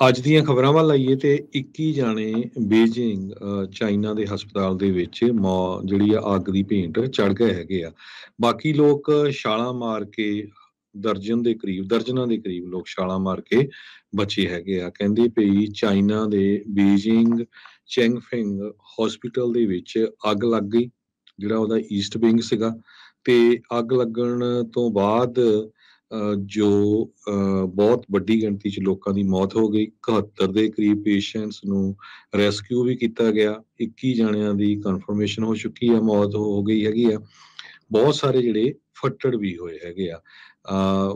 ਅੱਜ ਦੀਆਂ ਖਬਰਾਂ ਵੱਲ ਆਈਏ ਤੇ 21 ਜਾਣੇ ਬੀਜਿੰਗ ਚਾਈਨਾ ਦੇ ਹਸਪਤਾਲ ਦੇ ਵਿੱਚ ਜਿਹੜੀ ਆ ਅੱਗ ਦੀ ਭੇਂਟ ਚੜ ਗਏ ਹੈਗੇ ਆ। ਬਾਕੀ ਲੋਕ ਛਾਲਾਂ ਮਾਰ ਕੇ ਦਰਜਨਾਂ ਦੇ ਕਰੀਬ ਲੋਕ ਛਾਲਾਂ ਮਾਰ ਕੇ ਬਚੇ ਹੈਗੇ ਆ। ਕਹਿੰਦੇ ਪਈ ਚਾਈਨਾ ਦੇ ਬੀਜਿੰਗ ਚੈਂਗਫਿੰਗ ਹਸਪੀਟਲ ਦੇ ਵਿੱਚ ਅੱਗ ਲੱਗ ਗਈ, ਜਿਹੜਾ ਉਹਦਾ ਈਸਟ ਵਿੰਗ ਸੀਗਾ। ਤੇ ਅੱਗ ਲੱਗਣ ਤੋਂ ਬਾਅਦ ਜੋ ਬਹੁਤ ਵੱਡੀ ਗਿਣਤੀ 'ਚ ਲੋਕਾਂ ਦੀ ਮੌਤ ਹੋ ਗਈ। 71 ਦੇ ਕਰੀਬ ਪੇਸ਼ੈਂਟਸ ਨੂੰ ਰੈਸਕਿਊ ਵੀ ਕੀਤਾ ਗਿਆ। 21 ਜਣਿਆਂ ਦੀ ਕਨਫਰਮੇਸ਼ਨ ਹੋ ਚੁੱਕੀ ਆ, ਮੌਤ ਹੋ ਗਈ ਹੈਗੀ ਆ। ਬਹੁਤ ਸਾਰੇ ਜਿਹੜੇ ਫੱਟੜ ਵੀ ਹੋਏ ਹੈਗੇ ਆ।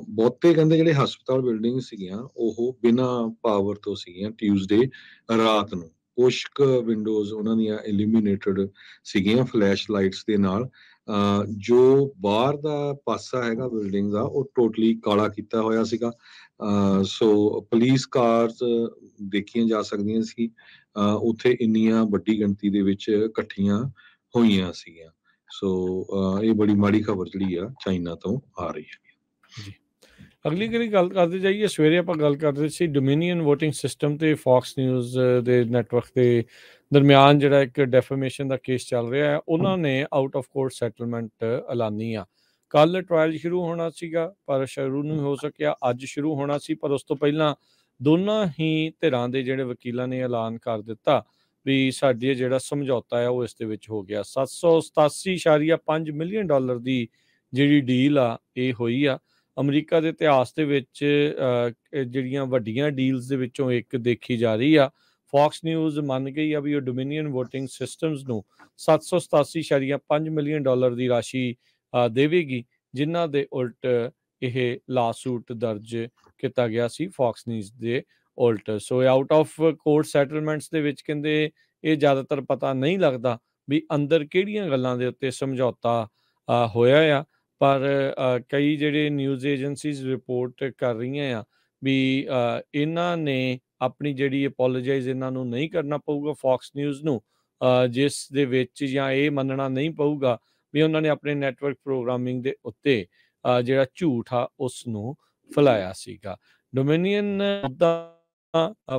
ਬਹੁਤੇ ਕਹਿੰਦੇ ਜਿਹੜੇ ਹਸਪਤਾਲ ਬਿਲਡਿੰਗ ਸੀਗੀਆਂ ਉਹ ਬਿਨਾਂ ਪਾਵਰ ਤੋਂ ਸੀਗੀਆਂ ਟਿਊਜ਼ਡੇ ਰਾਤ ਨੂੰ। ਕੁਛ ਕੁ ਵਿੰਡੋਜ਼ ਉਹਨਾਂ ਦੀਆਂ ਇਲੂਮੀਨੇਟਡ ਸੀਗੀਆਂ ਫਲੈਸ਼ ਲਾਈਟਸ ਦੇ ਨਾਲ। ਜੋ ਬਾਹਰ ਦਾ ਪਾਸਾ ਹੈਗਾ ਬਿਲਡਿੰਗ ਦਾ ਉਹ ਟੋਟਲੀ ਕਾਲਾ ਕੀਤਾ ਹੋਇਆ ਸੀਗਾ। ਸੋ ਪੁਲਿਸ ਕਾਰਸ ਦੇਖੀਆਂ ਜਾ ਸਕਦੀਆਂ ਸੀ ਉੱਥੇ ਇੰਨੀਆਂ ਵੱਡੀ ਗਿਣਤੀ ਦੇ ਵਿੱਚ ਇਕੱਠੀਆਂ ਹੋਈਆਂ ਸੀਗੀਆਂ। ਸੋ ਇਹ ਬੜੀ ਮਾੜੀ ਖਬਰ ਜਿਹੜੀ ਆ ਚਾਈਨਾ ਤੋਂ ਆ ਰਹੀ ਹੈ ਜੀ। ਅਗਲੀ ਕਰੀ ਗੱਲ ਕਰਦੇ ਜਾਈਏ, ਸਵੇਰੇ ਆਪਾਂ ਗੱਲ ਕਰਦੇ ਸੀ ਡੋਮੀਨੀਅਨ ਵੋਟਿੰਗ ਸਿਸਟਮ ਤੇ ਫੌਕਸ ਨਿਊਜ਼ ਦੇ ਨੈਟਵਰਕ ਦੇ ਦਰਮਿਆਨ ਜਿਹੜਾ ਇੱਕ ਡੈਫੇਮੇਸ਼ਨ ਦਾ ਕੇਸ ਚੱਲ ਰਿਹਾ ਹੈ। ਉਹਨਾਂ ਨੇ ਆਊਟ ਆਫ ਕੋਰਟ ਸੈਟਲਮੈਂਟ ਐਲਾਨੀ ਆ। ਕੱਲ ਟ੍ਰਾਇਲ ਸ਼ੁਰੂ ਹੋਣਾ ਸੀਗਾ ਪਰ ਸ਼ੁਰੂ ਨਹੀਂ ਹੋ ਸਕਿਆ, ਅੱਜ ਸ਼ੁਰੂ ਹੋਣਾ ਸੀ ਪਰ ਉਸ ਤੋਂ ਪਹਿਲਾਂ ਦੋਨਾਂ ਹੀ ਧਿਰਾਂ ਦੇ ਜਿਹੜੇ ਵਕੀਲਾਂ ਨੇ ਐਲਾਨ ਕਰ ਦਿੱਤਾ ਵੀ ਸਾਡੀ ਜਿਹੜਾ ਸਮਝੌਤਾ ਹੈ ਉਹ ਇਸ ਦੇ ਵਿੱਚ ਹੋ ਗਿਆ। 787.5 ਮਿਲੀਅਨ ਡਾਲਰ ਦੀ ਜਿਹੜੀ ਡੀਲ ਆ ਇਹ ਹੋਈ ਆ। ਅਮਰੀਕਾ ਦੇ ਇਤਿਹਾਸ ਦੇ ਵਿੱਚ ਜਿਹੜੀਆਂ ਵੱਡੀਆਂ ਡੀਲਸ ਦੇ ਵਿੱਚੋਂ ਇੱਕ ਦੇਖੀ ਜਾ ਰਹੀ ਆ। ਫੌਕਸ ਨਿਊਜ਼ ਮੰਨ ਗਈ ਆ ਵੀ ਉਹ ਡੋਮੀਨੀਅਨ ਵੋਟਿੰਗ ਸਿਸਟਮਸ ਨੂੰ 787.5 ਮਿਲੀਅਨ ਡਾਲਰ ਦੀ ਰਾਸ਼ੀ ਦੇਵੇਗੀ, ਜਿਨ੍ਹਾਂ ਦੇ ਉਲਟ ਇਹ ਲਾਸੂਟ ਦਰਜ ਕੀਤਾ ਗਿਆ ਸੀ ਫੌਕਸ ਨਿਊਜ਼ ਦੇ ਉਲਟ। ਸੋ ਆਊਟ ਆਫ ਕੋਰਟ ਸੈਟਲਮੈਂਟਸ ਦੇ ਵਿੱਚ ਕਹਿੰਦੇ ਇਹ ਜ਼ਿਆਦਾਤਰ ਪਤਾ ਨਹੀਂ ਲੱਗਦਾ ਵੀ ਅੰਦਰ ਕਿਹੜੀਆਂ ਗੱਲਾਂ ਦੇ ਉੱਤੇ ਸਮਝੌਤਾ ਹੋਇਆ ਆ। ਪਰ ਕਈ ਜਿਹੜੇ ਨਿਊਜ਼ ਏਜੰਸੀਜ਼ ਰਿਪੋਰਟ ਕਰ ਰਹੀਆਂ ਆ ਵੀ ਇਹਨਾਂ ਨੇ ਆਪਣੀ ਜਿਹੜੀ ਅਪੋਲੋਜਾਈਜ਼ ਇਹਨਾਂ ਨੂੰ ਨਹੀਂ ਕਰਨਾ ਪਊਗਾ ਫੌਕਸ ਨਿਊਜ਼ ਨੂੰ, ਜਿਸ ਦੇ ਵਿੱਚ ਜਾਂ ਇਹ ਮੰਨਣਾ ਨਹੀਂ ਪਊਗਾ ਵੀ ਉਹਨਾਂ ਨੇ ਆਪਣੇ ਨੈਟਵਰਕ ਪ੍ਰੋਗਰਾਮਿੰਗ ਦੇ ਉੱਤੇ ਜਿਹੜਾ ਝੂਠ ਆ ਉਸ ਨੂੰ ਫੈਲਾਇਆ ਸੀਗਾ। ਡੋਮੀਨੀਅਨ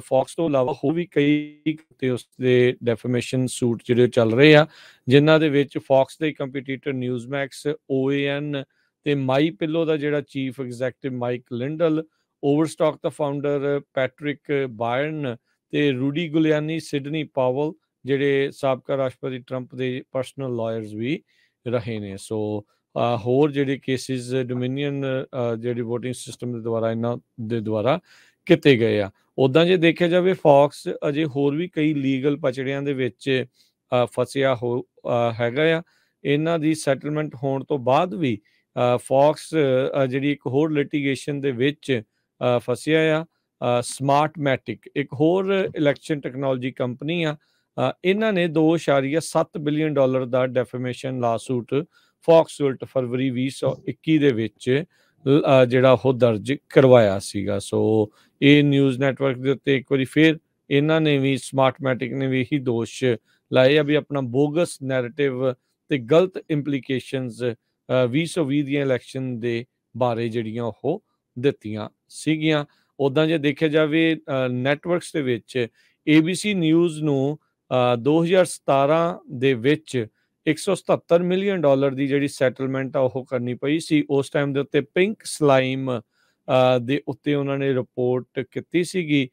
ਫੌਕਸ ਤੋਂ ਇਲਾਵਾ ਹੋਰ ਵੀ ਕਈ ਤੇ ਉਸਦੇ ਡੈਫੇਮੇਸ਼ਨ ਸੂਟ ਜਿਹੜੇ ਚੱਲ ਰਹੇ ਆ, ਜਿਨ੍ਹਾਂ ਦੇ ਵਿੱਚ ਫੌਕਸ ਦੇ ਕੰਪੀਟੀਟਰ ਨਿਊਜ਼ਮੈਕਸ, OAN ਤੇ ਮਾਈ ਪਿੱਲੋ ਦਾ ਜਿਹੜਾ ਚੀਫ ਐਗਜ਼ੈਕਟਿਵ ਮਾਈਕ ਲਿੰਡਲ, ਓਵਰਸਟਾਕ ਦਾ ਫਾਊਂਡਰ ਪੈਟਰਿਕ ਬਾਇਰਨ ਤੇ ਰੂਡੀ ਗੁਲਿਆਨੀ, ਸਿਡਨੀ ਪਾਵਲ ਜਿਹੜੇ ਸਾਬਕਾ ਰਾਸ਼ਟਰਪਤੀ ਟਰੰਪ ਦੇ ਪਰਸਨਲ ਲਾਇਰਸ ਵੀ ਰਹੇ ਨੇ। ਸੋ ਹੋਰ ਜਿਹੜੇ ਕੇਸਿਸ ਡੋਮੀਨੀਅਨ ਜਿਹੜੇ ਵੋਟਿੰਗ ਸਿਸਟਮ ਦੇ ਦੁਆਰਾ ਇਹਨਾਂ ਦੇ ਦੁਆਰਾ ਕੀਤੇ ਗਏ ਆ। ਉੱਦਾਂ ਜੇ ਦੇਖਿਆ ਜਾਵੇ ਫੌਕਸ ਅਜੇ ਹੋਰ ਵੀ ਕਈ ਲੀਗਲ ਪਚੜਿਆਂ ਦੇ ਵਿੱਚ ਫਸਿਆ ਹੈਗਾ ਆ। ਇਹਨਾਂ ਦੀ ਸੈਟਲਮੈਂਟ ਹੋਣ ਤੋਂ ਬਾਅਦ ਵੀ ਫੌਕਸ ਜਿਹੜੀ ਇੱਕ ਹੋਰ ਲਿਟੀਗੇਸ਼ਨ ਦੇ ਵਿੱਚ ਫਸਿਆ ਆ। ਸਮਾਰਟਮੈਟਿਕ ਇੱਕ ਹੋਰ ਇਲੈਕਸ਼ਨ ਟੈਕਨੋਲੋਜੀ ਕੰਪਨੀ ਆ। ਇਹਨਾਂ ਨੇ 2.7 ਬਿਲੀਅਨ ਡਾਲਰ ਦਾ ਡੈਫੇਮੇਸ਼ਨ ਲਾਸੂਟ ਫੌਕਸ ਉਲਟ ਫਰਵਰੀ 2021 ਦੇ ਵਿੱਚ ਜਿਹੜਾ ਉਹ ਦਰਜ ਕਰਵਾਇਆ ਸੀਗਾ। ਸੋ ਇਹ ਨਿਊਜ਼ ਨੈਟਵਰਕ ਦੇ ਉੱਤੇ ਇੱਕ ਵਾਰੀ ਫਿਰ ਇਹਨਾਂ ਨੇ ਵੀ, ਸਮਾਰਟਮੈਟਿਕ ਨੇ ਵੀ ਇਹੀ ਦੋਸ਼ ਲਾਏ ਆ ਵੀ ਆਪਣਾ ਬੋਗਸ ਨੈਰੇਟਿਵ ਤੇ ਗਲਤ ਇੰਪਲੀਕੇਸ਼ਨਸ 2020 ਦੀਆਂ ਇਲੈਕਸ਼ਨ ਦੇ ਬਾਰੇ ਜਿਹੜੀਆਂ ਉਹ ਦਿੱਤੀਆਂ ਸੀਗੀਆਂ। ਉੱਦਾਂ ਜੇ ਦੇਖਿਆ ਜਾਵੇ ਨੈਟਵਰਕਸ ਦੇ ਵਿੱਚ ABC ਨਿਊਜ਼ ਨੂੰ 2017 ਦੇ ਵਿੱਚ 177 ਮਿਲੀਅਨ ਡਾਲਰ ਦੀ ਜਿਹੜੀ ਸੈਟਲਮੈਂਟ ਆ ਉਹ ਕਰਨੀ ਪਈ ਸੀ। ਉਸ ਟਾਈਮ ਦੇ ਉੱਤੇ ਪਿੰਕ ਸਲਾਈਮ ਦੇ ਉੱਤੇ ਉਹਨਾਂ ਨੇ ਰਿਪੋਰਟ ਕੀਤੀ ਸੀਗੀ,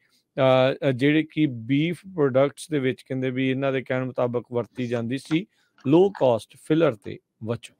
ਜਿਹੜੇ ਕਿ ਬੀਫ ਪ੍ਰੋਡਕਟਸ ਦੇ ਵਿੱਚ ਕਹਿੰਦੇ ਵੀ ਇਹਨਾਂ ਦੇ ਕਹਿਣ ਮੁਤਾਬਕ ਵਰਤੀ ਜਾਂਦੀ ਸੀ ਲੋ ਕਾਸਟ ਫਿਲਰ ਤੇ ਵਜੋਂ।